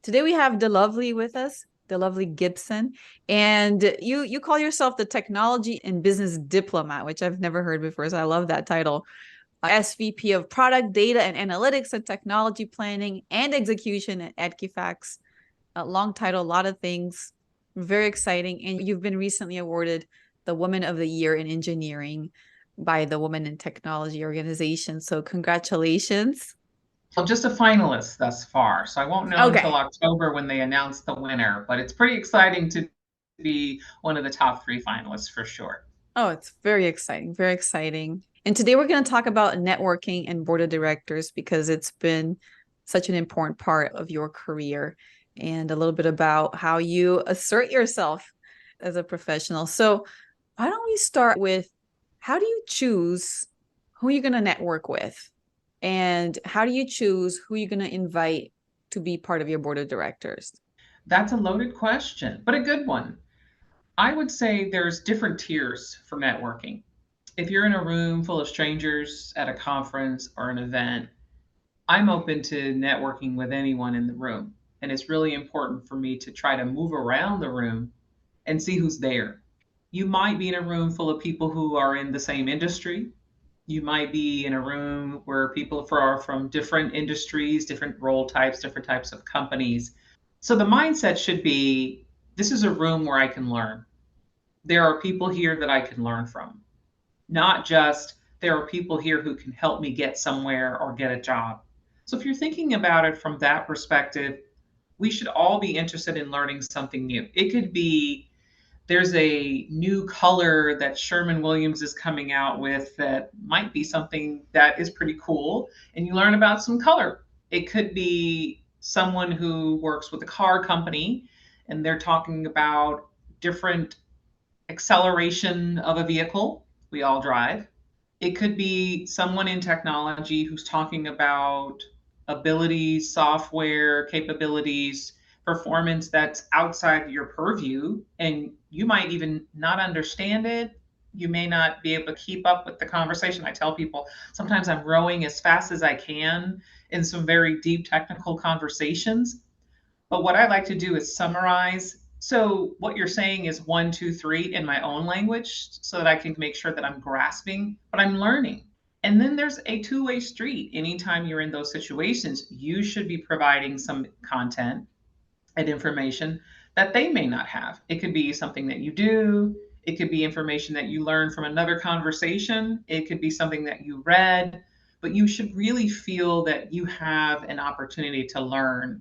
Today we have D'Lovely with us, D'Lovely Gibson, and you call yourself the technology and business diplomat, which I've never heard before, so I love that title. SVP of Product, Data and Analytics and Technology Planning and Execution at Equifax. A long title, a lot of things, very exciting. And you've been recently awarded the Woman of the Year in Engineering by the Women in Technology organization. So congratulations. Well, just a finalist thus far. So I won't know until Okay. October when they announce the winner, but it's pretty exciting to be one of the top three finalists for sure. Oh, it's very exciting, very exciting. And today we're going to talk about networking and board of directors because it's been such an important part of your career and a little bit about how you assert yourself as a professional. So, why don't we start with how do you choose who you're going to network with? And how do you choose who you're going to invite to be part of your board of directors? That's a loaded question, but a good one. I would say there's different tiers for networking. If you're in a room full of strangers at a conference or an event, I'm open to networking with anyone in the room. And it's really important for me to try to move around the room and see who's there. You might be in a room full of people who are in the same industry. You might be in a room where people are from different industries, different role types, different types of companies. So the mindset should be this is a room where I can learn. There are people here that I can learn from, not just there are people here who can help me get somewhere or get a job. So if you're thinking about it from that perspective, we should all be interested in learning something new. It could be there's a new color that Sherwin-Williams is coming out with that might be something that is pretty cool, and you learn about some color. It could be someone who works with a car company and they're talking about different acceleration of a vehicle. We all drive. It could be someone in technology who's talking about abilities, software capabilities, performance that's outside your purview, and you might even not understand it. You may not be able to keep up with the conversation. I tell people sometimes I'm rowing as fast as I can in some very deep technical conversations. But what I like to do is summarize. So, what you're saying is one, two, three in my own language so that I can make sure that I'm grasping, but I'm learning. And then there's a two-way street. Anytime you're in those situations, you should be providing some content and information that they may not have. It could be something that you do, it could be information that you learn from another conversation, it could be something that you read, but you should really feel that you have an opportunity to learn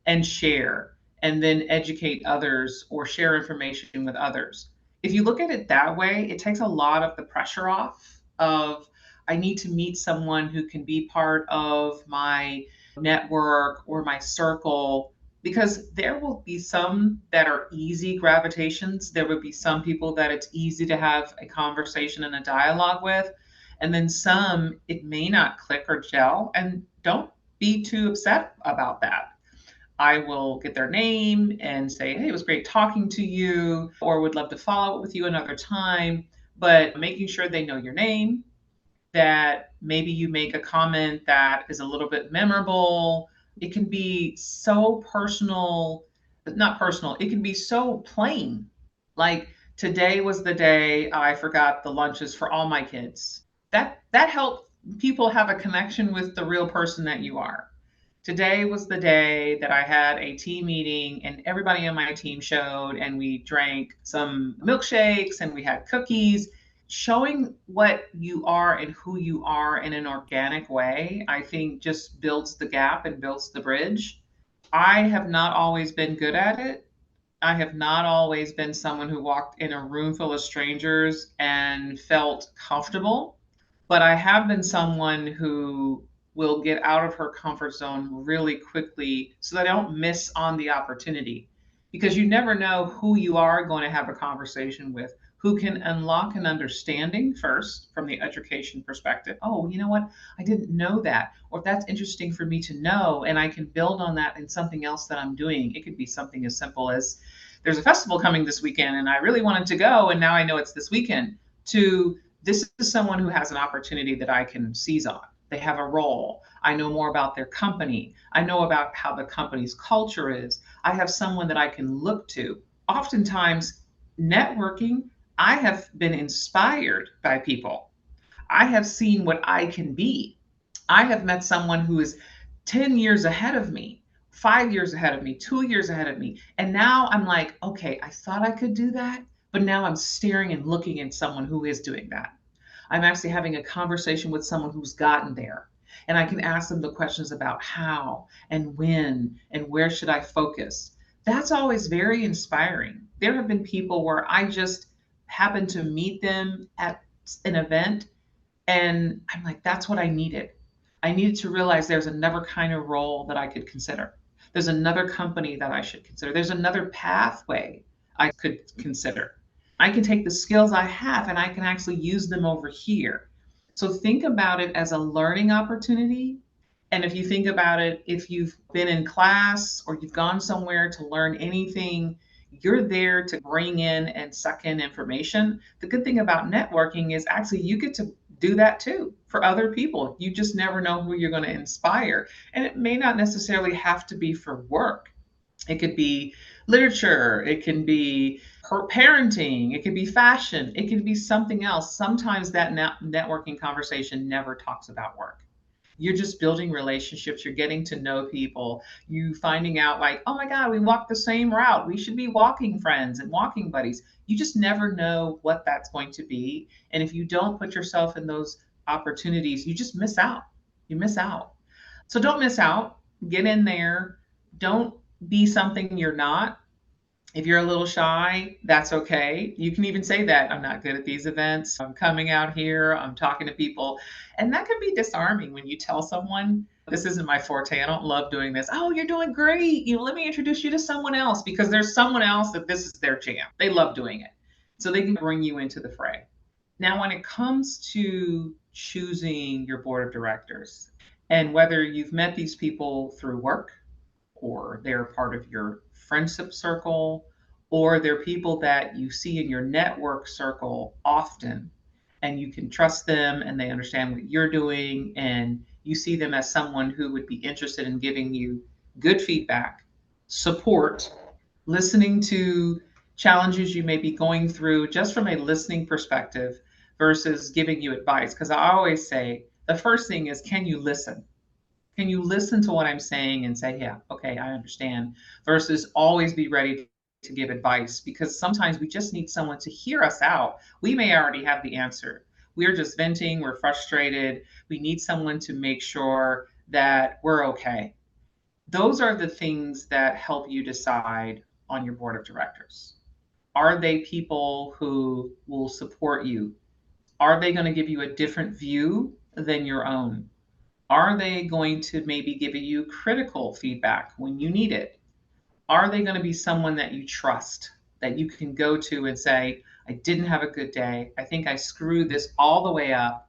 and share and then educate others or share information with others. If you look at it that way, it takes a lot of the pressure off of I need to meet someone who can be part of my network or my circle because there will be some that are easy gravitations. There would be some people that it's easy to have a conversation and a dialogue with. And then some it may not click or gel. And don't be too upset about that. I will get their name and say, hey, it was great talking to you, or would love to follow up with you another time. But making sure they know your name, that maybe you make a comment that is a little bit memorable. It can be so personal, not personal, it can be so plain. Like today was the day I forgot the lunches for all my kids. That helps people have a connection with the real person that you are. Today was the day that I had a team meeting and everybody on my team showed, and we drank some milkshakes and we had cookies. Showing what you are and who you are in an organic way, I think just builds the gap and builds the bridge. I have not always been good at it. I have not always been someone who walked in a room full of strangers and felt comfortable, but I have been someone who will get out of her comfort zone really quickly so that I don't miss on the opportunity. Because you never know who you are going to have a conversation with, who can unlock an understanding first from the education perspective. Oh, you know what? I didn't know that. Or if that's interesting for me to know, and I can build on that in something else that I'm doing. It could be something as simple as there's a festival coming this weekend, and I really wanted to go, and now I know it's this weekend, to this is someone who has an opportunity that I can seize on. They have a role. I know more about their company. I know about how the company's culture is. I have someone that I can look to. Oftentimes, networking, I have been inspired by people. I have seen what I can be. I have met someone who is 10 years ahead of me, 5 years ahead of me, 2 years ahead of me. And now I'm like, okay, I thought I could do that, but now I'm staring and looking at someone who is doing that. I'm actually having a conversation with someone who's gotten there. And I can ask them the questions about how and when and where should I focus. That's always very inspiring. There have been people where I just happened to meet them at an event and I'm like, that's what I needed. I needed to realize there's another kind of role that I could consider. There's another company that I should consider. There's another pathway I could consider. I can take the skills I have and I can actually use them over here. So think about it as a learning opportunity. And if you think about it, if you've been in class or you've gone somewhere to learn anything, you're there to bring in and suck in information. The good thing about networking is actually you get to do that too for other people. You just never know who you're going to inspire. And it may not necessarily have to be for work. It could be literature, it can be parenting, it could be fashion, it could be something else. Sometimes that networking conversation never talks about work. You're just building relationships, you're getting to know people, you finding out like, oh my God, we walk the same route. We should be walking friends and walking buddies. You just never know what that's going to be. And if you don't put yourself in those opportunities, you just miss out. You miss out. So don't miss out. Get in there. Don't be something you're not. If you're a little shy, that's okay. You can even say that I'm not good at these events. I'm coming out here, I'm talking to people. And that can be disarming when you tell someone, this isn't my forte. I don't love doing this. Oh, you're doing great. Let me introduce you to someone else because there's someone else that this is their jam. They love doing it. So they can bring you into the fray. Now, when it comes to choosing your board of directors and whether you've met these people through work or they're part of your friendship circle, or they're people that you see in your network circle often, and you can trust them and they understand what you're doing, and you see them as someone who would be interested in giving you good feedback, support, listening to challenges you may be going through just from a listening perspective versus giving you advice. Because I always say the first thing is, can you listen? Can you listen to what I'm saying and say, yeah, okay, I understand, versus always be ready to give advice? Because sometimes we just need someone to hear us out. We may already have the answer. We're just venting, we're frustrated. We need someone to make sure that we're okay. Those are the things that help you decide on your board of directors. Are they people who will support you? Are they going to give you a different view than your own? Are they going to maybe give you critical feedback when you need it? Are they going to be someone that you trust, that you can go to and say, I didn't have a good day. I think I screwed this all the way up.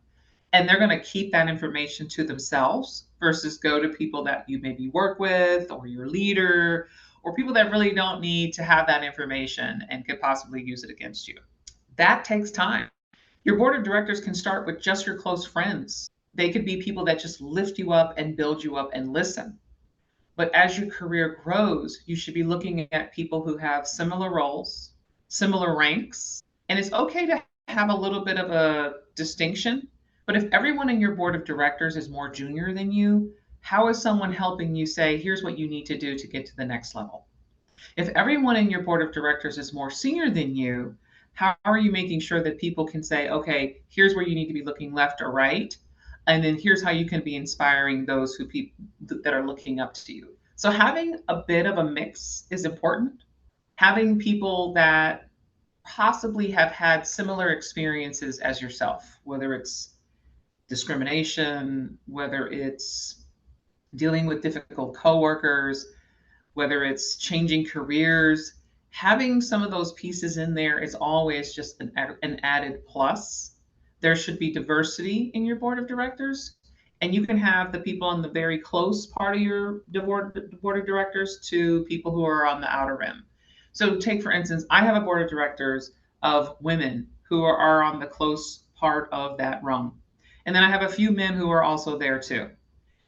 And they're going to keep that information to themselves versus go to people that you maybe work with or your leader or people that really don't need to have that information and could possibly use it against you. That takes time. Your board of directors can start with just your close friends. They could be people that just lift you up and build you up and listen. But as your career grows, you should be looking at people who have similar roles, similar ranks. And it's okay to have a little bit of a distinction. But if everyone in your board of directors is more junior than you, how is someone helping you say, here's what you need to do to get to the next level? If everyone in your board of directors is more senior than you, how are you making sure that people can say, okay, here's where you need to be looking left or right? And then here's how you can be inspiring those who people that are looking up to you. So having a bit of a mix is important. Having people that possibly have had similar experiences as yourself, whether it's discrimination, whether it's dealing with difficult coworkers, whether it's changing careers, having some of those pieces in there is always just an added plus. There should be diversity in your board of directors, and you can have the people on the very close part of your board of directors to people who are on the outer rim. So, take for instance, I have a board of directors of women who are on the close part of that rung. And then I have a few men who are also there too.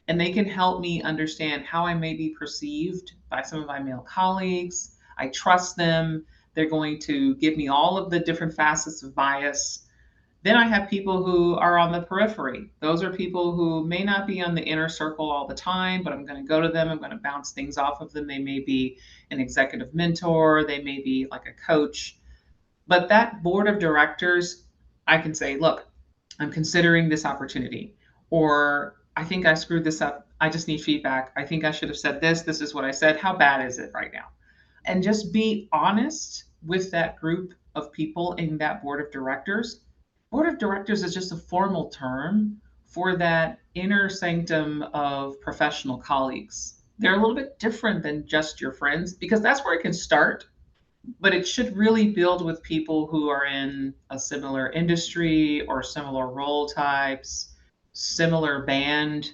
And they can help me understand how I may be perceived by some of my male colleagues. I trust them. They're going to give me all of the different facets of bias. Then I have people who are on the periphery. Those are people who may not be on the inner circle all the time, but I'm going to go to them. I'm going to bounce things off of them. They may be an executive mentor, they may be like a coach. But that board of directors, I can say, look, I'm considering this opportunity, or I think I screwed this up. I just need feedback. I think I should have said this. This is what I said. How bad is it right now? And just be honest with that group of people in that board of directors. Board of directors is just a formal term for that inner sanctum of professional colleagues. They're a little bit different than just your friends because that's where it can start, but it should really build with people who are in a similar industry or similar role types, similar band,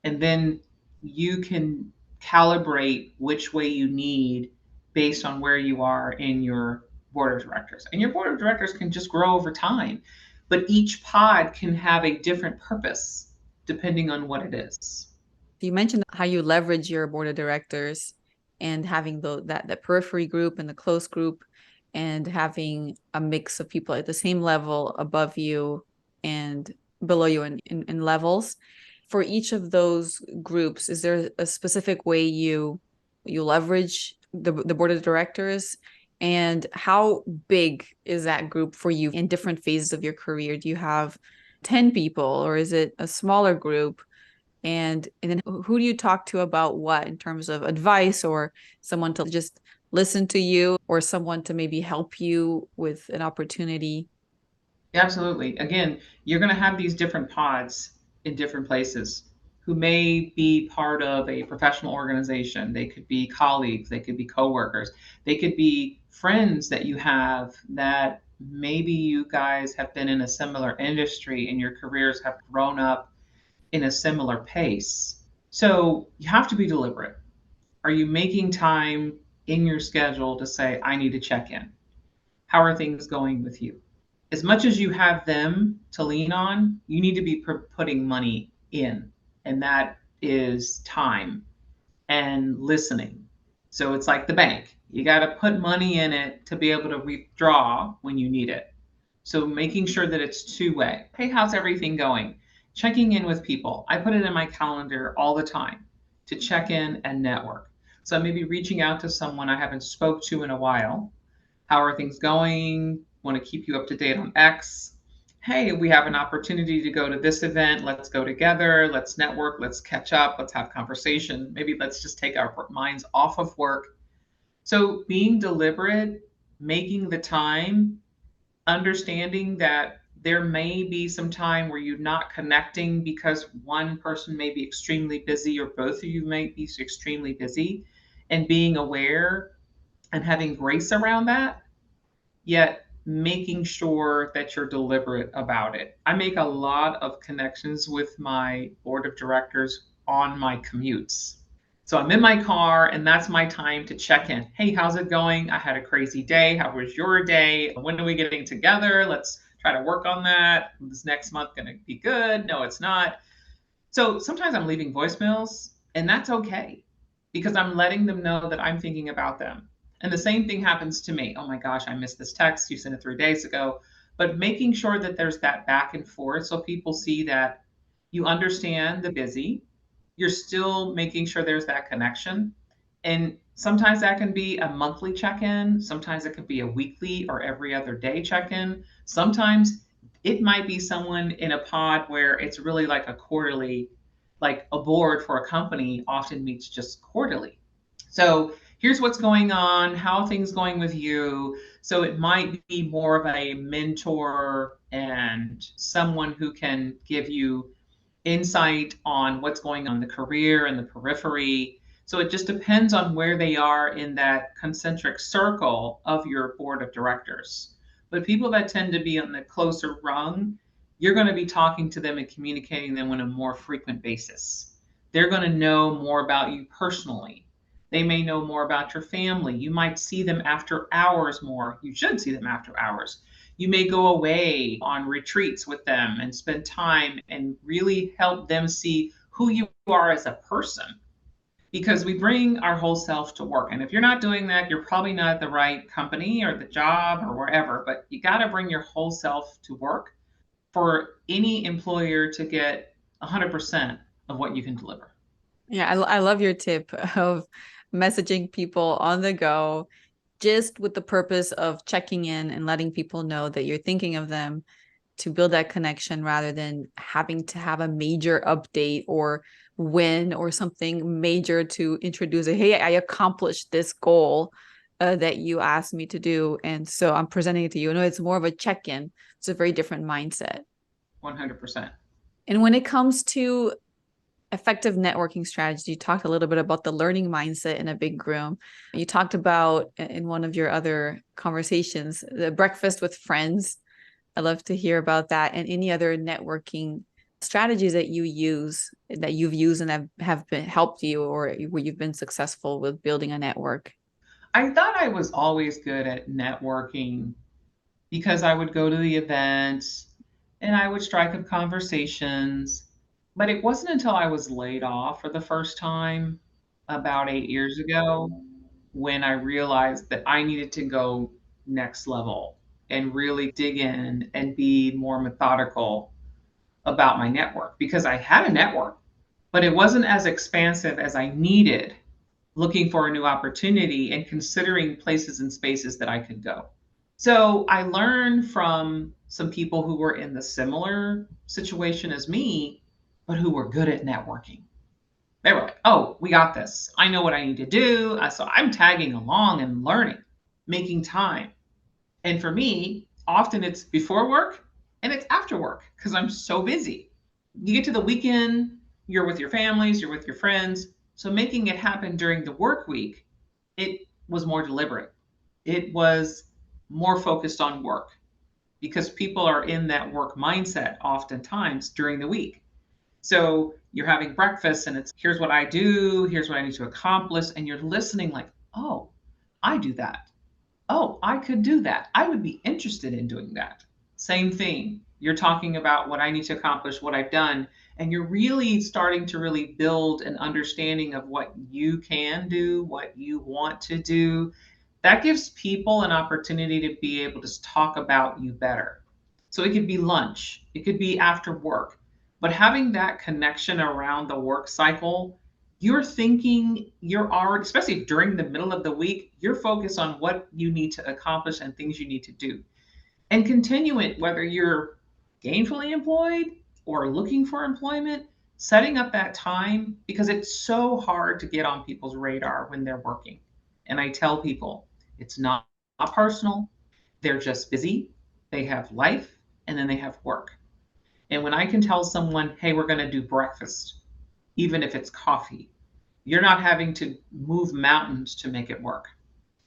and then you can calibrate which way you need based on where you are in your board of directors. And your board of directors can just grow over time, but each pod can have a different purpose depending on what it is. You mentioned how you leverage your board of directors and having that periphery group and the close group and having a mix of people at the same level above you and below you in levels. For each of those groups, is there a specific way you leverage the board of directors? And how big is that group for you in different phases of your career? Do you have 10 people or is it a smaller group? And then who do you talk to about what in terms of advice, or someone to just listen to you, or someone to maybe help you with an opportunity? Absolutely. Again, you're going to have these different pods in different places who may be part of a professional organization. They could be colleagues, they could be coworkers, they could be friends that you have that maybe you guys have been in a similar industry and your careers have grown up in a similar pace. So you have to be deliberate. Are you making time in your schedule to say, I need to check in? How are things going with you? As much as you have them to lean on, you need to be putting money in, and that is time and listening. So it's like the bank. You got to put money in it to be able to withdraw when you need it. So making sure that it's two-way. Hey, how's everything going? Checking in with people. I put it in my calendar all the time to check in and network. So maybe reaching out to someone I haven't spoke to in a while. How are things going? Want to keep you up to date on X. Hey, we have an opportunity to go to this event. Let's go together. Let's network. Let's catch up. Let's have conversation. Maybe let's just take our minds off of work. So being deliberate, making the time, understanding that there may be some time where you're not connecting because one person may be extremely busy or both of you may be extremely busy, and being aware and having grace around that, yet making sure that you're deliberate about it. I make a lot of connections with my board of directors on my commutes. So I'm in my car and that's my time to check in. Hey, how's it going? I had a crazy day. How was your day? When are we getting together? Let's try to work on that. Is next month going to be good? No, it's not. So sometimes I'm leaving voicemails, and that's okay because I'm letting them know that I'm thinking about them. And the same thing happens to me. Oh my gosh, I missed this text. You sent it 3 days ago. But making sure that there's that back and forth so people see that you understand the busy, you're still making sure there's that connection. And sometimes that can be a monthly check in, sometimes it could be a weekly or every other day check in. Sometimes it might be someone in a pod where it's really like a quarterly, like a board for a company often meets just quarterly. So here's what's going on, how are things going with you? So it might be more of a mentor and someone who can give you insight on what's going on in the career and the periphery. So it just depends on where they are in that concentric circle of your board of directors. But people that tend to be on the closer rung, you're going to be talking to them and communicating them on a more frequent basis. They're going to know more about you personally. They may know more about your family. You might see them after hours more. You should see them after hours. You may go away on retreats with them and spend time and really help them see who you are as a person, because we bring our whole self to work. And if you're not doing that, you're probably not at the right company or the job or wherever, but you got to bring your whole self to work for any employer to get 100% of what you can deliver. Yeah, I love your tip of messaging people on the go, just with the purpose of checking in and letting people know that you're thinking of them to build that connection rather than having to have a major update or win or something major to introduce it. Hey, I accomplished this goal that you asked me to do. And so I'm presenting it to you. No, it's more of a check-in. It's a very different mindset. 100%. And when it comes to effective networking strategy, you talked a little bit about the learning mindset in a big room. You talked about in one of your other conversations, the breakfast with friends. I love to hear about that and any other networking strategies that you use that you've used and have been helped you or where you've been successful with building a network. I thought I was always good at networking because I would go to the events and I would strike up conversations. But it wasn't until I was laid off for the first time about 8 years ago when I realized that I needed to go next level and really dig in and be more methodical about my network, because I had a network, but it wasn't as expansive as I needed, looking for a new opportunity and considering places and spaces that I could go. So I learned from some people who were in the similar situation as me, but who were good at networking. They were like, oh, we got this. I know what I need to do. So I'm tagging along and learning, making time. And for me, often it's before work and it's after work because I'm so busy. You get to the weekend, you're with your families, you're with your friends. So making it happen during the work week, it was more deliberate. It was more focused on work because people are in that work mindset oftentimes during the week. So you're having breakfast and it's here's what I do, here's what I need to accomplish. And you're listening like, oh, I do that. Oh, I could do that. I would be interested in doing that. Same thing. You're talking about what I need to accomplish, what I've done, and you're really starting to really build an understanding of what you can do, what you want to do. That gives people an opportunity to be able to talk about you better. So it could be lunch, it could be after work, but having that connection around the work cycle, you're thinking, you're already, especially during the middle of the week, you're focused on what you need to accomplish and things you need to do. And continue it, whether you're gainfully employed or looking for employment, setting up that time, because it's so hard to get on people's radar when they're working. And I tell people it's not personal, they're just busy, they have life, and then they have work. And when I can tell someone, hey, we're going to do breakfast, even if it's coffee, you're not having to move mountains to make it work.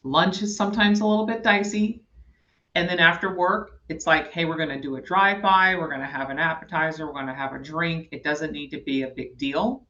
Lunch is sometimes a little bit dicey. And then after work, it's like, hey, we're going to do a drive by, we're going to have an appetizer, we're going to have a drink. It doesn't need to be a big deal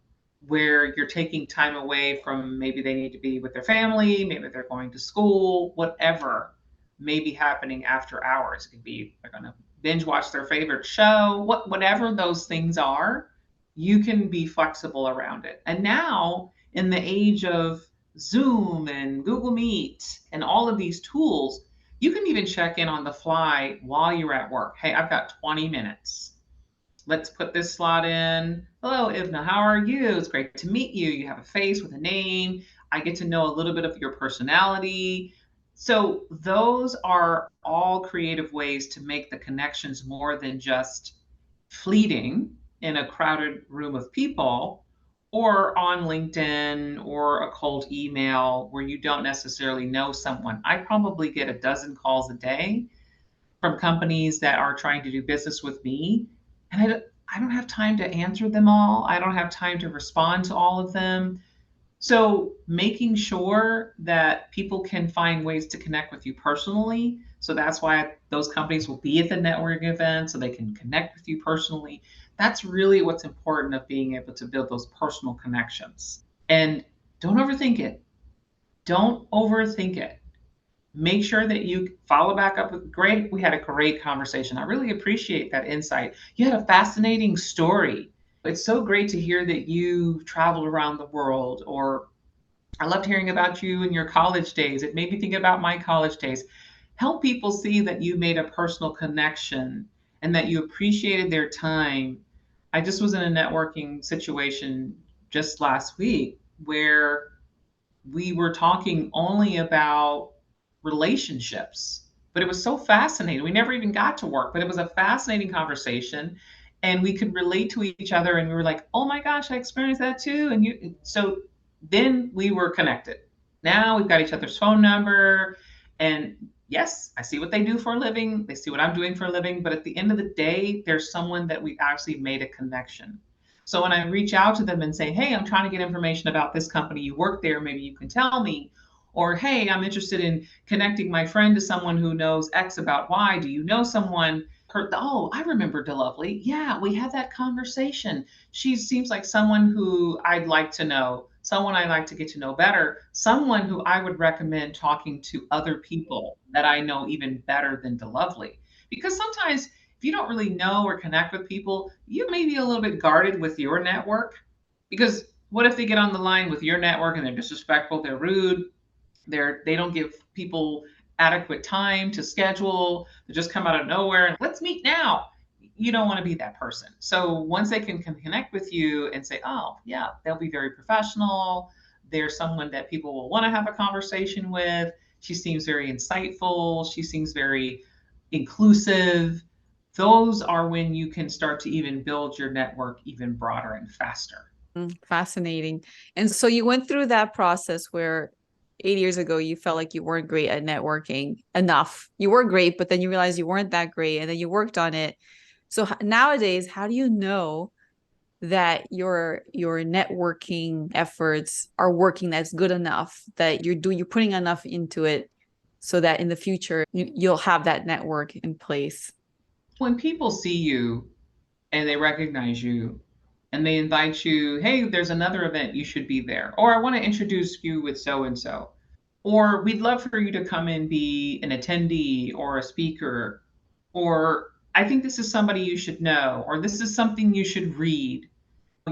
where you're taking time away from, maybe they need to be with their family, maybe they're going to school, whatever may be happening after hours. It could be they're going to binge watch their favorite show, whatever those things are, you can be flexible around it. And now, in the age of Zoom and Google Meet and all of these tools, you can even check in on the fly while you're at work. Hey, I've got 20 minutes. Let's put this slot in. Hello, Ivna, how are you? It's great to meet you. You have a face with a name. I get to know a little bit of your personality. So those are all creative ways to make the connections more than just fleeting in a crowded room of people, or on LinkedIn or a cold email where you don't necessarily know someone. I probably get a dozen calls a day from companies that are trying to do business with me, and I don't have time to answer them all. I don't have time to respond to all of them. So making sure that people can find ways to connect with you personally. So that's why those companies will be at the networking event so they can connect with you personally. That's really what's important of being able to build those personal connections. And don't overthink it. Don't overthink it. Make sure that you follow back up with, great, we had a great conversation. I really appreciate that insight. You had a fascinating story. It's so great to hear that you traveled around the world, or I loved hearing about you in your college days. It made me think about my college days. Help people see that you made a personal connection and that you appreciated their time. I just was in a networking situation just last week where we were talking only about relationships, but it was so fascinating. We never even got to work, but it was a fascinating conversation, and we could relate to each other, and we were like, oh my gosh, I experienced that too. And you, so then we were connected. Now we've got each other's phone number, and yes, I see what they do for a living, they see what I'm doing for a living, but at the end of the day, there's someone that we actually made a connection. So when I reach out to them and say, hey, I'm trying to get information about this company, you work there, maybe you can tell me. Or, hey, I'm interested in connecting my friend to someone who knows X about Y. Do you know someone? Oh, I remember D'Lovely. Yeah, we had that conversation. She seems like someone who I'd like to know, someone I'd like to get to know better, someone who I would recommend talking to other people that I know even better than D'Lovely. Because sometimes if you don't really know or connect with people, you may be a little bit guarded with your network. Because what if they get on the line with your network and they're disrespectful, they're rude, they don't give people adequate time to schedule, they just come out of nowhere and let's meet now. You don't want to be that person. So once they can connect with you and say, oh yeah, they'll be very professional, they're someone that people will want to have a conversation with, she seems very insightful, she seems very inclusive, those are when you can start to even build your network even broader and faster. Fascinating. And so you went through that process where 8 years ago you felt like you weren't great at networking enough. You were great, but then you realized you weren't that great, and then you worked on it. So nowadays, how do you know that your networking efforts are working, that's good enough, that you're putting enough into it so that in the future you'll have that network in place? When people see you and they recognize you and they invite you, hey, there's another event, you should be there. Or I want to introduce you with so and so. Or we'd love for you to come and be an attendee or a speaker. Or I think this is somebody you should know. Or this is something you should read.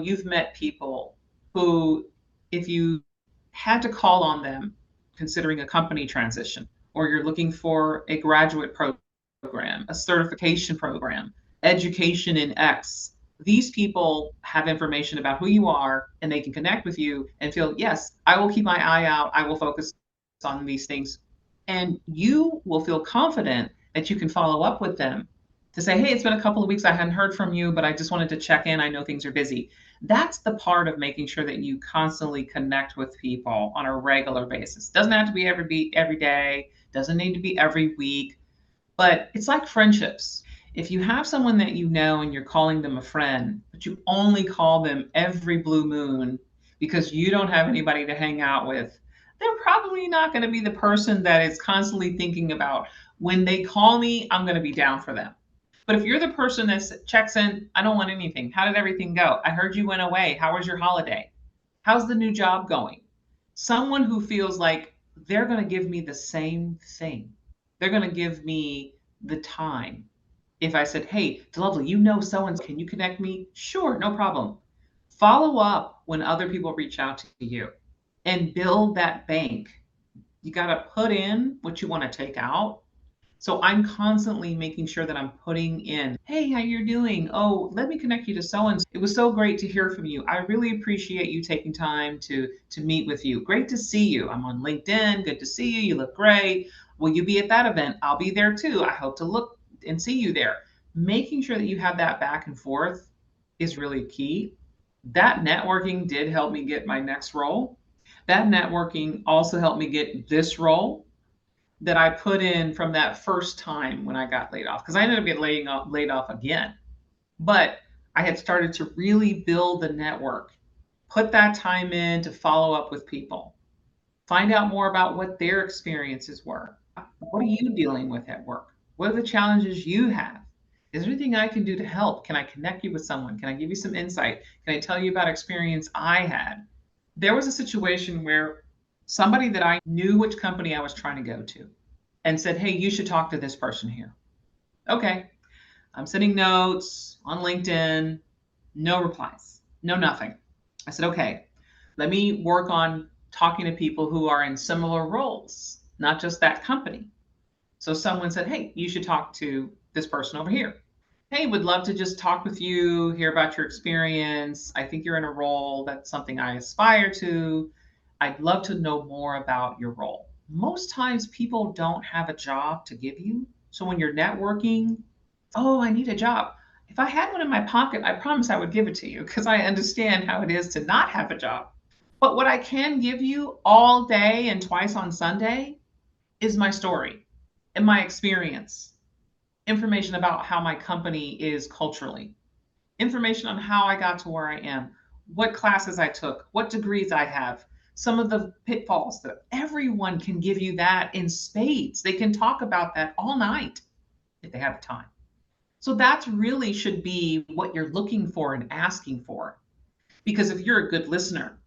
You've met people who, if you had to call on them considering a company transition, or you're looking for a graduate program, a certification program, education in X, these people have information about who you are and they can connect with you and feel, yes, I will keep my eye out. I will focus on these things. And you will feel confident that you can follow up with them to say, hey, it's been a couple of weeks. I hadn't heard from you, but I just wanted to check in. I know things are busy. That's the part of making sure that you constantly connect with people on a regular basis. Doesn't have to be every day, doesn't need to be every week, but it's like friendships. If you have someone that you know and you're calling them a friend, but you only call them every blue moon because you don't have anybody to hang out with, they're probably not going to be the person that is constantly thinking about, when they call me, I'm going to be down for them. But if you're the person that checks in, I don't want anything. How did everything go? I heard you went away. How was your holiday? How's the new job going? Someone who feels like they're going to give me the same thing. They're going to give me the time. If I said, hey, Lovely, you know so and so, can you connect me? Sure, no problem. Follow up when other people reach out to you and build that bank. You got to put in what you want to take out. So I'm constantly making sure that I'm putting in, hey, how you doing? Oh, let me connect you to so and so. It was so great to hear from you. I really appreciate you taking time to meet with you. Great to see you. I'm on LinkedIn. Good to see you. You look great. Will you be at that event? I'll be there too. I hope to look and see you there. Making sure that you have that back and forth is really key. That networking did help me get my next role. That networking also helped me get this role that I put in from that first time when I got laid off, because I ended up getting laid off again. But I had started to really build the network, put that time in to follow up with people, find out more about what their experiences were. What are you dealing with at work? What are the challenges you have? Is there anything I can do to help? Can I connect you with someone? Can I give you some insight? Can I tell you about experience I had? There was a situation where somebody that I knew which company I was trying to go to. and said, hey, you should talk to this person here. Okay. I'm sending notes on LinkedIn, no replies, no nothing. I said, okay, let me work on talking to people who are in similar roles, not just that company. So someone said, hey, you should talk to this person over here. Hey, would love to just talk with you, hear about your experience. I think you're in a role that's something I aspire to. I'd love to know more about your role. Most times people don't have a job to give you. So when you're networking, oh, I need a job. If I had one in my pocket, I promise I would give it to you because I understand how it is to not have a job. But what I can give you all day and twice on Sunday is my story and my experience, information about how my company is culturally, information on how I got to where I am, what classes I took, what degrees I have, some of the pitfalls that everyone can give you that in spades. They can talk about that all night if they have the time. So that's really should be what you're looking for and asking for. Because if you're a good listener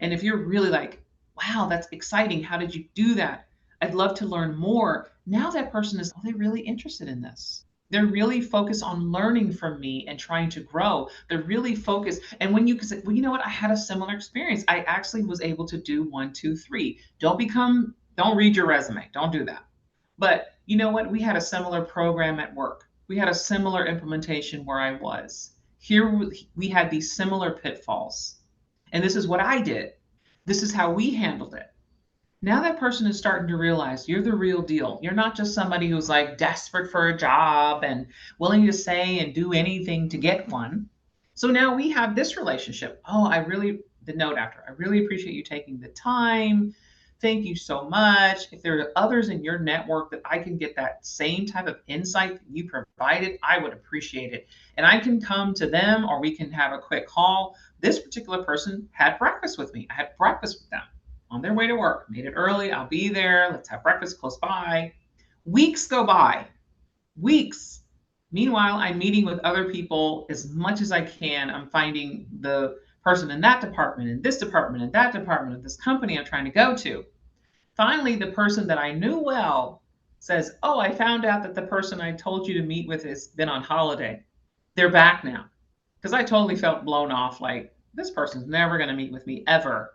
and if you're really like, wow, that's exciting. How did you do that? I'd love to learn more. Now that person is, oh, they're really interested in this. They're really focused on learning from me and trying to grow. They're really focused. And when you say, well, you know what? I had a similar experience. I actually was able to do one, two, three. Don't read your resume. Don't do that. But you know what? We had a similar program at work. We had a similar implementation where I was. Here we had these similar pitfalls. And this is what I did. This is how we handled it. Now that person is starting to realize you're the real deal. You're not just somebody who's like desperate for a job and willing to say and do anything to get one. So now we have this relationship. Oh, the note after, I really appreciate you taking the time. Thank you so much. If there are others in your network that I can get that same type of insight that you provided, I would appreciate it. And I can come to them or we can have a quick call. This particular person had breakfast with me. I had breakfast with them on their way to work. Made it early. I'll be there. Let's have breakfast close by. Weeks go by. Weeks. Meanwhile, I'm meeting with other people as much as I can. I'm finding the person in that department, in this department, in that department, of this company I'm trying to go to. Finally, the person that I knew well says, oh, I found out that the person I told you to meet with has been on holiday. They're back now. Because I totally felt blown off like, this person's never going to meet with me ever.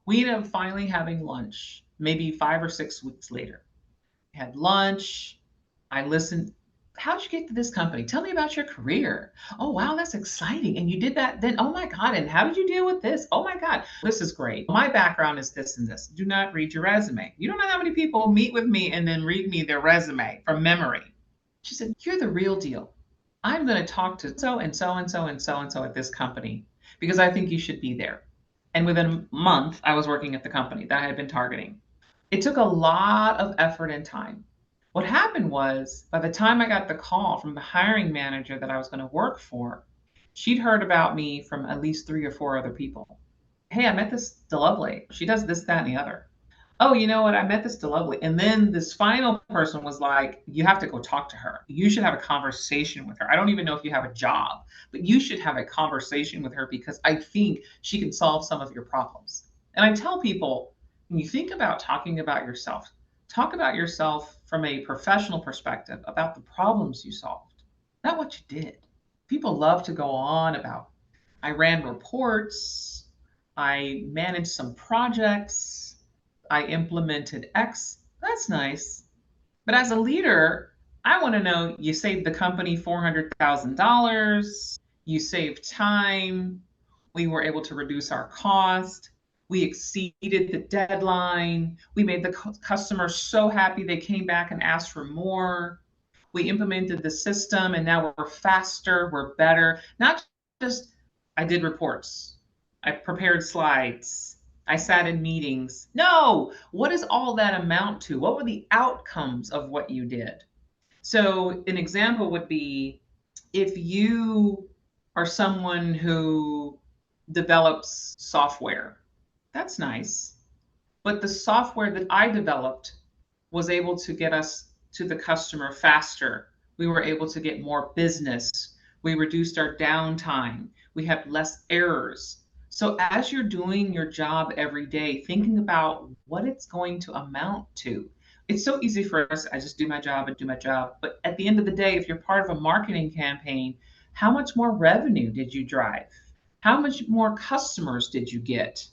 We ended up finally having lunch, maybe 5 or 6 weeks later. We had lunch. I listened. How'd you get to this company? Tell me about your career. Oh, wow, that's exciting. And you did that then. Oh, my God. And how did you deal with this? Oh, my God. This is great. My background is this and this. Do not read your resume. You don't know how many people meet with me and then read me their resume from memory. She said, you're the real deal. I'm going to talk to so and so and so and so and so at this company because I think you should be there. And within a month, I was working at the company that I had been targeting. It took a lot of effort and time. What happened was, by the time I got the call from the hiring manager that I was going to work for, she'd heard about me from at least 3 or 4 other people. Hey, I met this D'Lovely. She does this, that, and the other. Oh, you know what? I met this D'Lovely. And then this final person was like, you have to go talk to her. You should have a conversation with her. I don't even know if you have a job, but you should have a conversation with her because I think she can solve some of your problems. And I tell people, when you think about talking about yourself, talk about yourself from a professional perspective about the problems you solved, not what you did. People love to go on about, I ran reports, I managed some projects, I implemented X. That's nice. But as a leader, I want to know you saved the company $400,000, you saved time, we were able to reduce our cost, we exceeded the deadline, we made the customer so happy they came back and asked for more. We implemented the system and now we're faster, we're better. Not just I did reports, I prepared slides, I sat in meetings. No, what does all that amount to? What were the outcomes of what you did? So, an example would be if you are someone who develops software, that's nice. But the software that I developed was able to get us to the customer faster. We were able to get more business. We reduced our downtime. We had less errors. So as you're doing your job every day, thinking about what it's going to amount to, It's so easy for us. I just do my job and do my job. But at the end of the day, if you're part of a marketing campaign, how much more revenue did you drive? How much more customers did you get?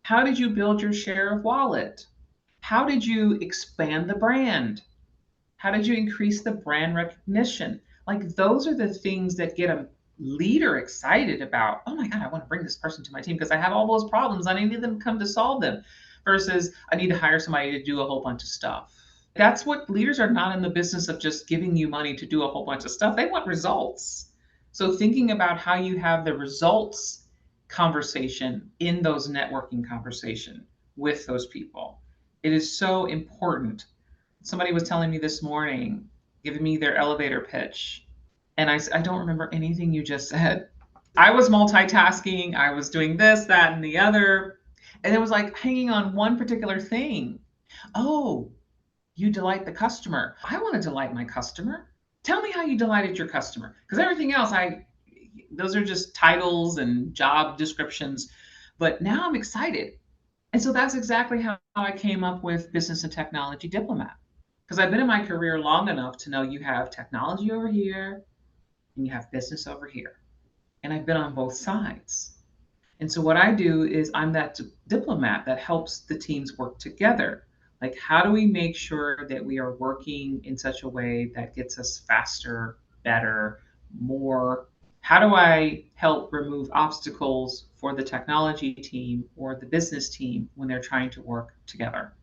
How did you build your share of wallet? How did you expand the brand? How did you increase the brand recognition? Like those are the things that get a leader excited about, oh my God, I want to bring this person to my team because I have all those problems. I need them to come to solve them versus I need to hire somebody to do a whole bunch of stuff. That's what leaders are not in the business of just giving you money to do a whole bunch of stuff. They want results. So thinking about how you have the results conversation in those networking conversation with those people. It is so important. Somebody was telling me this morning, giving me their elevator pitch, and I don't remember anything you just said. I was multitasking. I was doing this, that, and the other. And it was like hanging on one particular thing. Oh, you delight the customer. I want to delight my customer. Tell me how you delighted your customer. Because everything else, those are just titles and job descriptions. But now I'm excited. And so that's exactly how I came up with Business and Technology Diplomat. Because I've been in my career long enough to know you have technology over here and you have business over here. And I've been on both sides. And so what I do is I'm that diplomat that helps the teams work together. Like, how do we make sure that we are working in such a way that gets us faster, better, more? How do I help remove obstacles for the technology team or the business team when they're trying to work together?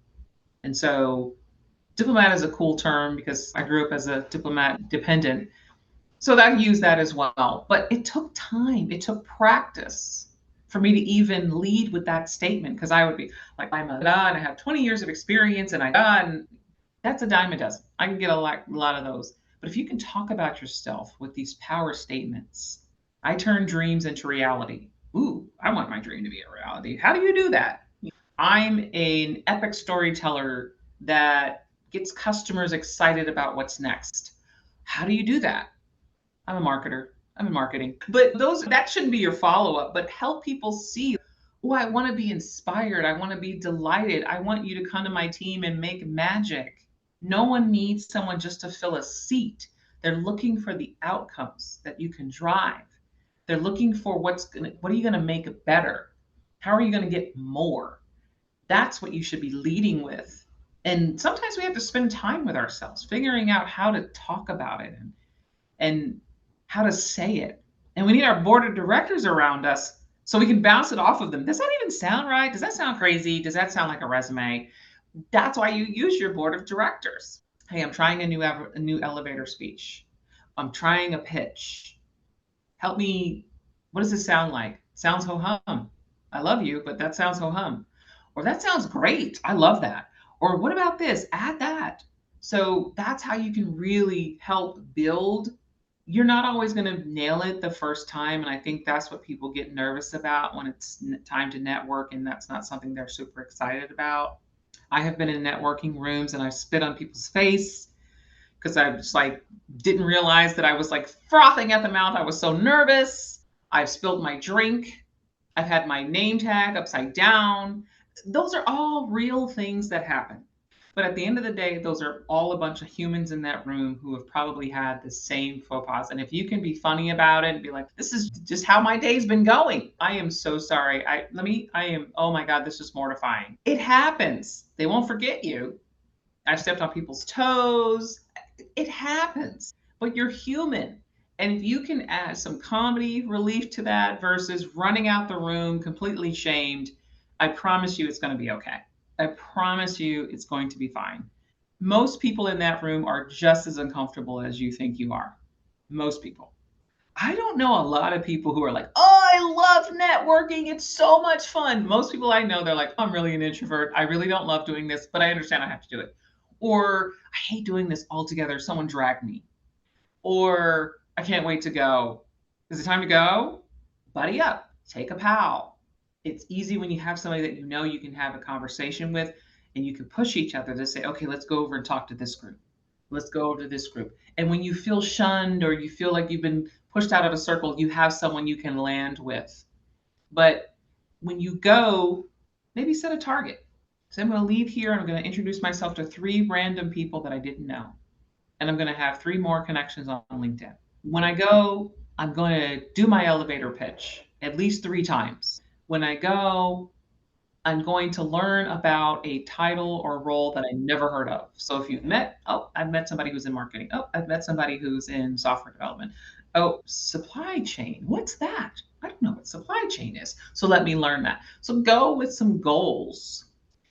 And so diplomat is a cool term because I grew up as a diplomat dependent. So I use that as well. But it took time, it took practice for me to even lead with that statement because I would be like, I'm a and I have 20 years of experience and that's a dime a dozen. I can get a lot of those. But if you can talk about yourself with these power statements, I turn dreams into reality. Ooh, I want my dream to be a reality. How do you do that? I'm an epic storyteller that gets customers excited about what's next. How do you do that? I'm a marketer. I'm in marketing. But those that shouldn't be your follow-up, but help people see, oh, I want to be inspired. I want to be delighted. I want you to come to my team and make magic. No one needs someone just to fill a seat. They're looking for the outcomes that you can drive. They're looking for what are you going to make better? How are you going to get more? That's what you should be leading with. And sometimes we have to spend time with ourselves, figuring out how to talk about it and how to say it. And we need our board of directors around us so we can bounce it off of them. Does that even sound right? Does that sound crazy? Does that sound like a resume? That's why you use your board of directors. Hey, I'm trying a new elevator speech. I'm trying a pitch. Help me. What does this sound like? Sounds ho hum. I love you, but that sounds ho hum. Or that sounds great. I love that. Or what about this? Add that. So that's how you can really help build. You're not always going to nail it the first time. And I think that's what people get nervous about when it's time to network and that's not something they're super excited about. I have been in networking rooms and I spit on people's face because I just like didn't realize that I was like frothing at the mouth. I was so nervous. I've spilled my drink. I've had my name tag upside down. Those are all real things that happen. But at the end of the day, those are all a bunch of humans in that room who have probably had the same faux pas. And if you can be funny about it and be like, this is just how my day's been going. I am so sorry. Oh my God, this is mortifying. It happens. They won't forget you. I've stepped on people's toes. It happens, but you're human. And if you can add some comedy relief to that versus running out the room completely shamed, I promise you it's going to be okay. I promise you it's going to be fine. Most people in that room are just as uncomfortable as you think you are. Most people. I don't know a lot of people who are like, oh, I love networking. It's so much fun. Most people I know, they're like, I'm really an introvert. I really don't love doing this, but I understand I have to do it. Or I hate doing this altogether. Someone drag me. Or I can't wait to go. Is it time to go? Buddy up. Take a pal. It's easy when you have somebody that you know you can have a conversation with and you can push each other to say, okay, let's go over and talk to this group. Let's go over to this group. And when you feel shunned or you feel like you've been pushed out of a circle, you have someone you can land with. But when you go, maybe set a target. So I'm going to leave here and I'm going to introduce myself to 3 random people that I didn't know. And I'm going to have 3 more connections on LinkedIn. When I go, I'm going to do my elevator pitch at least 3 times. When I go, I'm going to learn about a title or role that I never heard of. So if you've met, oh, I've met somebody who's in marketing. Oh, I've met somebody who's in software development. Oh, supply chain. What's that? I don't know what supply chain is. So let me learn that. So go with some goals.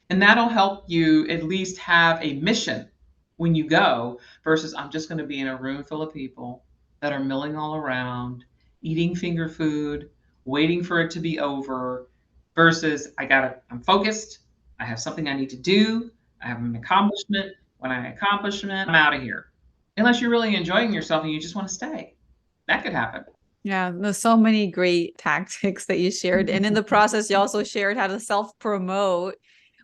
And that'll help you at least have a mission when you go versus I'm just going to be in a room full of people that are milling all around, eating finger food, waiting for it to be over versus I'm focused, I have something I need to do, I have an accomplishment. When I accomplish it, I'm out of here. Unless you're really enjoying yourself and you just want to stay. That could happen. Yeah, there's so many great tactics that you shared. And in the process, you also shared how to self-promote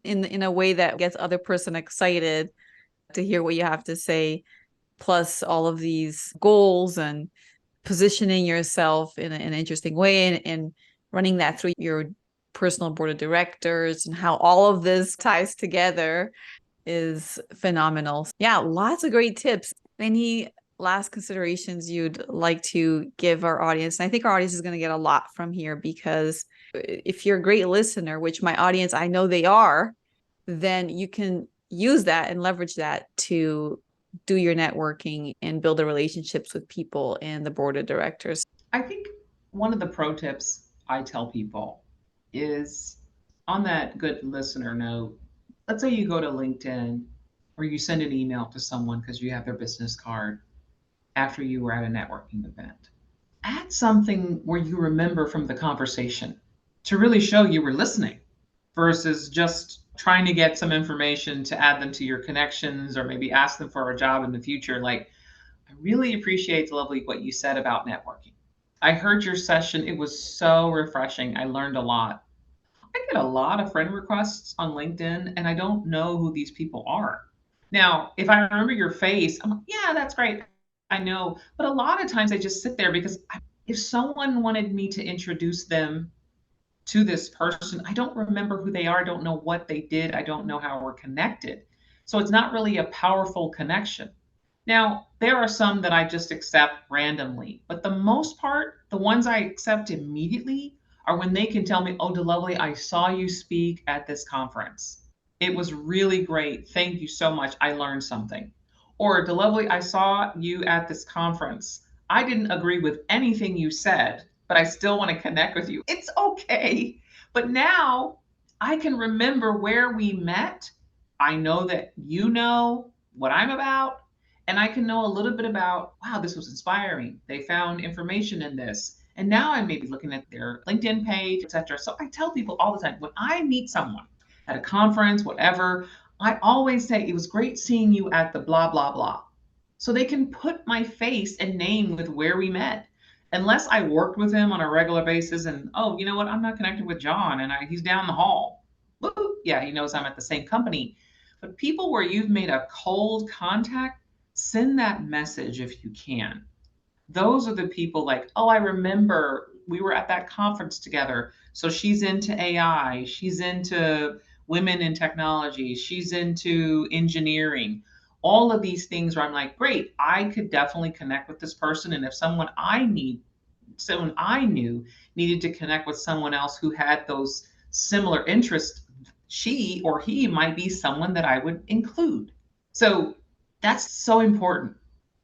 in a way that gets other person excited to hear what you have to say, plus all of these goals and positioning yourself in an interesting way and running that through your personal board of directors and how all of this ties together is phenomenal. Yeah, lots of great tips. Any last considerations you'd like to give our audience? And I think our audience is going to get a lot from here because if you're a great listener, which my audience, I know they are, then you can use that and leverage that to do your networking and build the relationships with people and the board of directors. I think one of the pro tips I tell people is on that good listener note, let's say you go to LinkedIn or you send an email to someone because you have their business card after you were at a networking event. Add something where you remember from the conversation to really show you were listening versus just trying to get some information to add them to your connections or maybe ask them for a job in the future. Like, I really appreciate, Lovely, what you said about networking. I heard your session. It was so refreshing. I learned a lot. I get a lot of friend requests on LinkedIn, and I don't know who these people are. Now, if I remember your face, I'm like, yeah, that's great. I know. But a lot of times I just sit there because if someone wanted me to introduce them to this person, I don't remember who they are. I don't know what they did. I don't know how we're connected. So it's not really a powerful connection. Now, there are some that I just accept randomly, but the most part, the ones I accept immediately are when they can tell me, oh, D'Lovely, I saw you speak at this conference. It was really great. Thank you so much. I learned something. Or, D'Lovely, I saw you at this conference. I didn't agree with anything you said, but I still want to connect with you. It's okay. But now I can remember where we met. I know that you know what I'm about and I can know a little bit about, wow, this was inspiring. They found information in this. And now I may be looking at their LinkedIn page, etc. So I tell people all the time when I meet someone at a conference, whatever, I always say, it was great seeing you at the blah, blah, blah. So they can put my face and name with where we met. Unless I worked with him on a regular basis and, oh, you know what, I'm not connected with John and he's down the hall. Woo, yeah, he knows I'm at the same company. But people where you've made a cold contact, send that message if you can. Those are the people like, oh, I remember we were at that conference together. So she's into AI, she's into women in technology, she's into engineering. All of these things where I'm like, great, I could definitely connect with this person. And if someone I knew needed to connect with someone else who had those similar interests, she or he might be someone that I would include. So that's so important.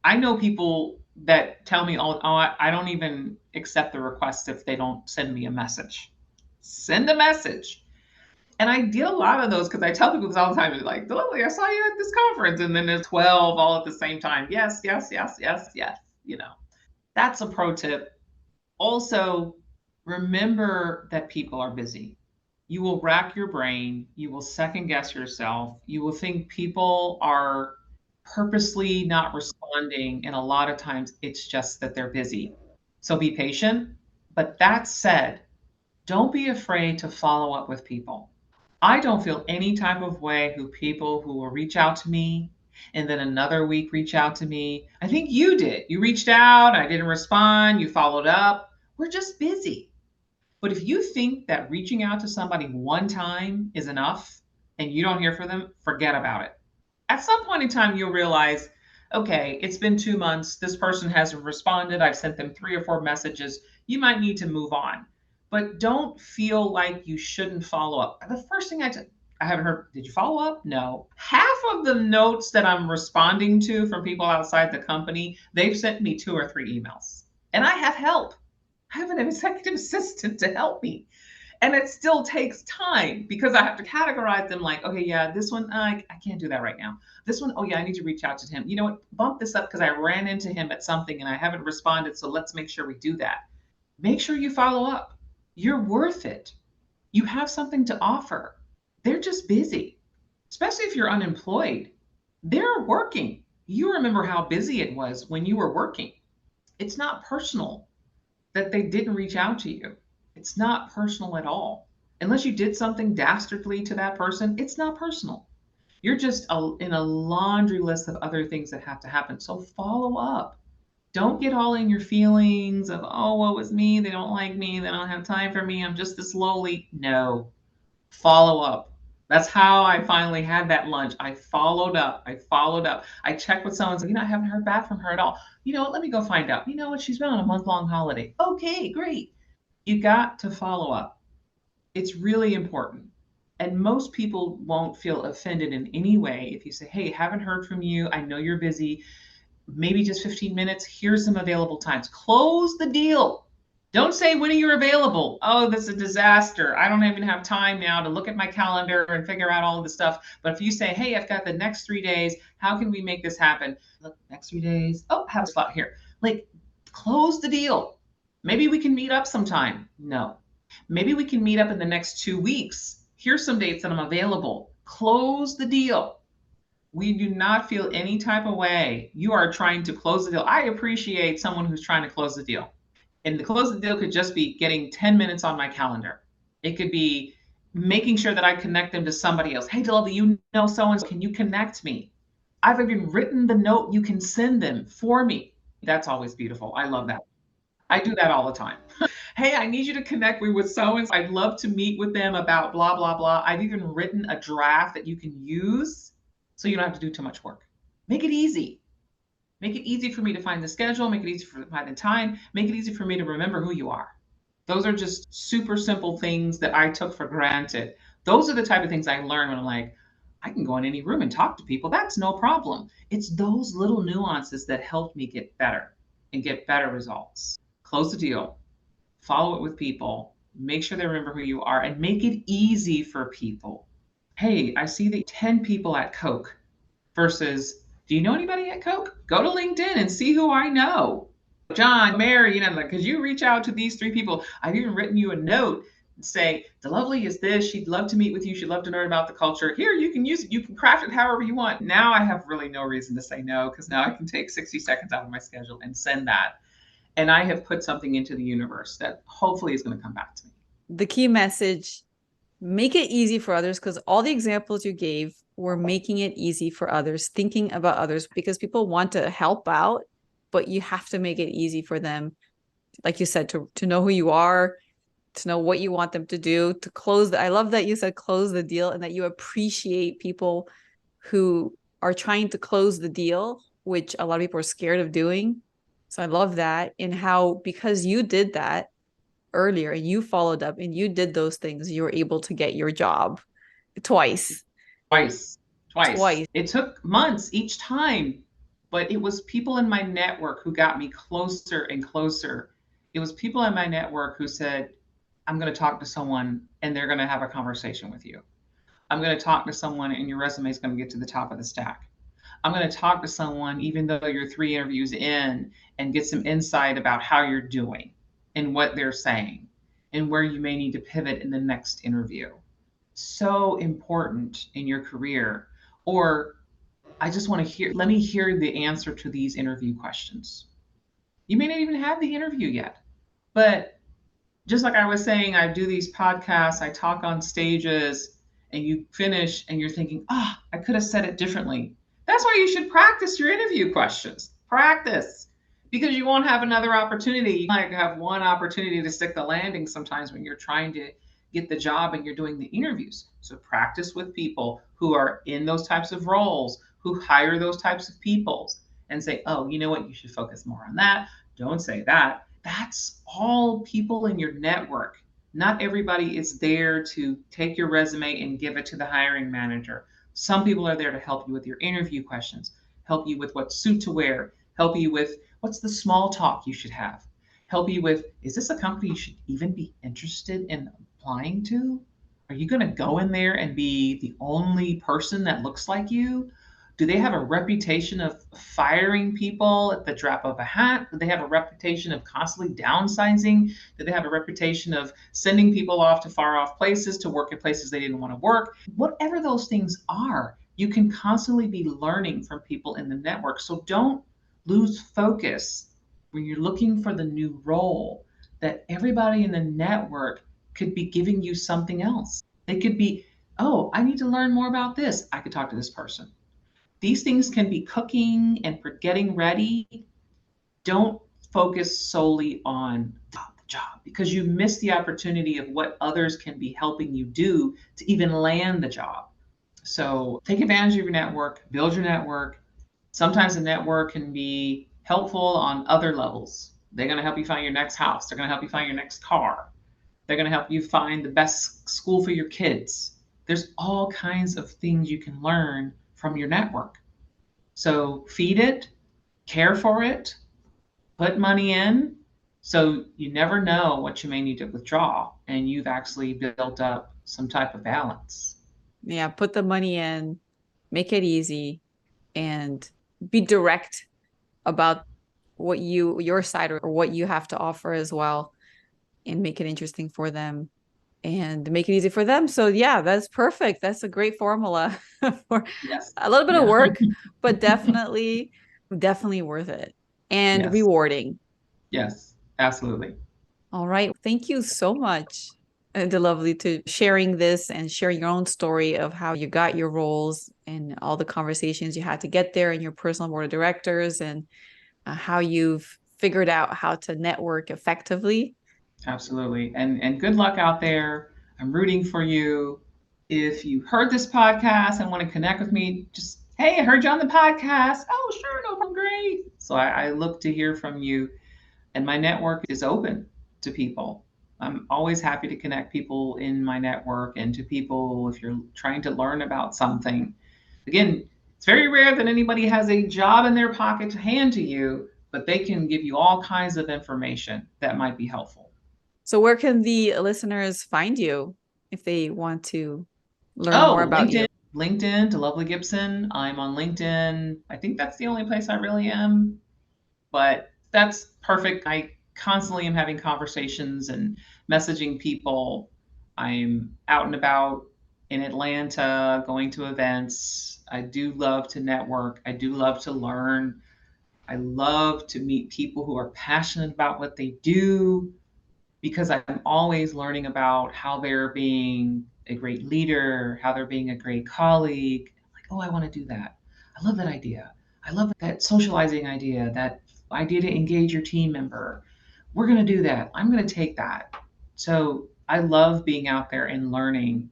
I know people that tell me, oh, I don't even accept the request if they don't send me a message. Send a message. And I get a lot of those because I tell people this all the time. They're like, Lily, I saw you at this conference. And then there's 12 all at the same time. Yes, yes, yes, yes, yes. That's a pro tip. Also, remember that people are busy. You will rack your brain. You will second guess yourself. You will think people are purposely not responding. And a lot of times it's just that they're busy. So be patient. But that said, don't be afraid to follow up with people. I don't feel any type of way who people who will reach out to me and then another week reach out to me. I think you did. You reached out, I didn't respond, you followed up. We're just busy. But if you think that reaching out to somebody one time is enough, and you don't hear from them, forget about it. At some point in time, you'll realize, okay, it's been 2 months. This person hasn't responded. I've sent them 3 or 4 messages. You might need to move on. But don't feel like you shouldn't follow up. The first thing I haven't heard, did you follow up? No. Half of the notes that I'm responding to from people outside the company, they've sent me 2 or 3 emails. And I have help. I have an executive assistant to help me. And it still takes time because I have to categorize them like, okay, yeah, this one, I can't do that right now. This one, oh yeah, I need to reach out to him. You know what? Bump this up because I ran into him at something and I haven't responded. So let's make sure we do that. Make sure you follow up. You're worth it. You have something to offer. They're just busy, especially if you're unemployed. They're working. You remember how busy it was when you were working. It's not personal that they didn't reach out to you. It's not personal at all. Unless you did something dastardly to that person, it's not personal. You're just in a laundry list of other things that have to happen. So follow up. Don't get all in your feelings of, oh, what was me? They don't like me. They don't have time for me. I'm just this lowly. No, follow up. That's how I finally had that lunch. I followed up. I followed up. I checked with someone. So, I haven't heard back from her at all. You know what? Let me go find out. You know what? She's been on a month-long holiday. Okay, great. You got to follow up. It's really important. And most people won't feel offended in any way if you say, hey, haven't heard from you. I know you're busy. Maybe just 15 minutes. Here's some available times. Close the deal. Don't say, when are you available? Oh, this is a disaster. I don't even have time now to look at my calendar and figure out all of the stuff. But if you say, hey, I've got the next 3 days, how can we make this happen? Look, next 3 days. Oh, have a slot here. Like, close the deal. Maybe we can meet up sometime. No. Maybe we can meet up in the next 2 weeks. Here's some dates that I'm available. Close the deal. We do not feel any type of way. You are trying to close the deal. I appreciate someone who's trying to close the deal. And the close the deal could just be getting 10 minutes on my calendar. It could be making sure that I connect them to somebody else. Hey, D'Lovely, you know so-and-so, can you connect me? I've even written the note you can send them for me. That's always beautiful. I love that. I do that all the time. Hey, I need you to connect me with so-and-so. I'd love to meet with them about blah, blah, blah. I've even written a draft that you can use so you don't have to do too much work. Make it easy. Make it easy for me to find the schedule, make it easy for me to find the time, make it easy for me to remember who you are. Those are just super simple things that I took for granted. Those are the type of things I learned when I'm like, I can go in any room and talk to people. That's no problem. It's those little nuances that helped me get better and get better results. Close the deal, follow it with people, make sure they remember who you are, and make it easy for people. Hey, I see the 10 people at Coke versus, do you know anybody at Coke? Go to LinkedIn and see who I know. John, Mary, because you reach out to these 3 people. I've even written you a note and say, D'Lovely is this. She'd love to meet with you. She'd love to learn about the culture. Here, you can use it. You can craft it however you want. Now I have really no reason to say no because now I can take 60 seconds out of my schedule and send that. And I have put something into the universe that hopefully is going to come back to me. The key message, make it easy for others, because all the examples you gave were making it easy for others, thinking about others, because people want to help out, but you have to make it easy for them. Like you said, to know who you are, to know what you want them to do, to close I love that you said close the deal, and that you appreciate people who are trying to close the deal, which a lot of people are scared of doing. So I love that. And how, because you did that earlier and you followed up and you did those things, you were able to get your job twice. Twice. Twice. It took months each time, but it was people in my network who got me closer and closer. It was people in my network who said, I'm going to talk to someone and they're going to have a conversation with you. I'm going to talk to someone and your resume is going to get to the top of the stack. I'm going to talk to someone, even though you're 3 interviews in, and get some insight about how you're doing and what they're saying and where you may need to pivot in the next interview. So important in your career. Or I just want to let me hear the answer to these interview questions. You may not even have the interview yet, but just like I was saying, I do these podcasts, I talk on stages, and you finish and you're thinking, I could have said it differently. That's why you should practice your interview questions. Practice. Because you won't have another opportunity. You might have one opportunity to stick the landing sometimes when you're trying to get the job and you're doing the interviews. So practice with people who are in those types of roles, who hire those types of people, and say, oh, you know what, you should focus more on that. Don't say that. That's all people in your network. Not everybody is there to take your resume and give it to the hiring manager. Some people are there to help you with your interview questions, help you with what suit to wear, help you with what's the small talk you should have, help you with, is this a company you should even be interested in applying to? Are you going to go in there and be the only person that looks like you? Do they have a reputation of firing people at the drop of a hat? Do they have a reputation of constantly downsizing? Do they have a reputation of sending people off to far off places to work in places they didn't want to work? Whatever those things are, you can constantly be learning from people in the network. So don't lose focus when you're looking for the new role, that everybody in the network could be giving you something else. They could be, oh, I need to learn more about this. I could talk to this person. These things can be cooking and for getting ready. Don't focus solely on the job because you miss the opportunity of what others can be helping you do to even land the job. So take advantage of your network, build your network. Sometimes a network can be helpful on other levels. They're going to help you find your next house. They're going to help you find your next car. They're going to help you find the best school for your kids. There's all kinds of things you can learn from your network. So feed it, care for it, put money in. So you never know what you may need to withdraw, and you've actually built up some type of balance. Yeah, put the money in, make it easy, and be direct about what your side or what you have to offer as well, and make it interesting for them and make it easy for them. So yeah, that's perfect. That's a great formula for Yes. a little bit of Yeah. work, but definitely worth it and Yes. rewarding. Yes. Absolutely. All right. Thank you so much, D'Lovely, to sharing this and sharing your own story of how you got your roles and all the conversations you had to get there in your personal board of directors and how you've figured out how to network effectively. Absolutely. And good luck out there. I'm rooting for you. If you heard this podcast and want to connect with me, just, hey, I heard you on the podcast. Oh, sure, no problem, great. So I look to hear from you, and my network is open to people. I'm always happy to connect people in my network and to people if you're trying to learn about something. Again, it's very rare that anybody has a job in their pocket to hand to you, but they can give you all kinds of information that might be helpful. So where can the listeners find you if they want to learn more Oh, about LinkedIn. you? LinkedIn, D'Lovely Gibson. I'm on LinkedIn. I think that's the only place I really am, but that's perfect. I constantly am having conversations and messaging people. I'm out and about in Atlanta, going to events. I do love to network. I do love to learn. I love to meet people who are passionate about what they do because I'm always learning about how they're being a great leader, how they're being a great colleague. Like, oh, I want to do that. I love that idea. I love that socializing idea, that idea to engage your team member. We're going to do that. I'm going to take that. So I love being out there and learning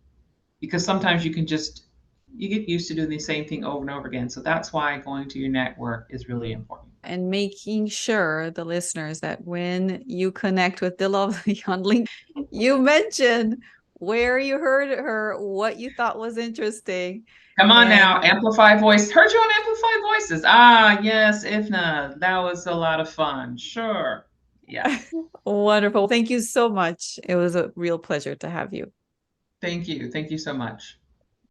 because sometimes you get used to doing the same thing over and over again. So that's why going to your network is really important. And making sure the listeners that when you connect with D'Lovely on LinkedIn, you mention where you heard her, what you thought was interesting. Come on And now, Amplify Voice. Heard you on Amplify Voices. Ah, yes, Ifna. That was a lot of fun. Sure. Yes. wonderful. Thank you so much. It was a real pleasure to have you. Thank you. Thank you so much.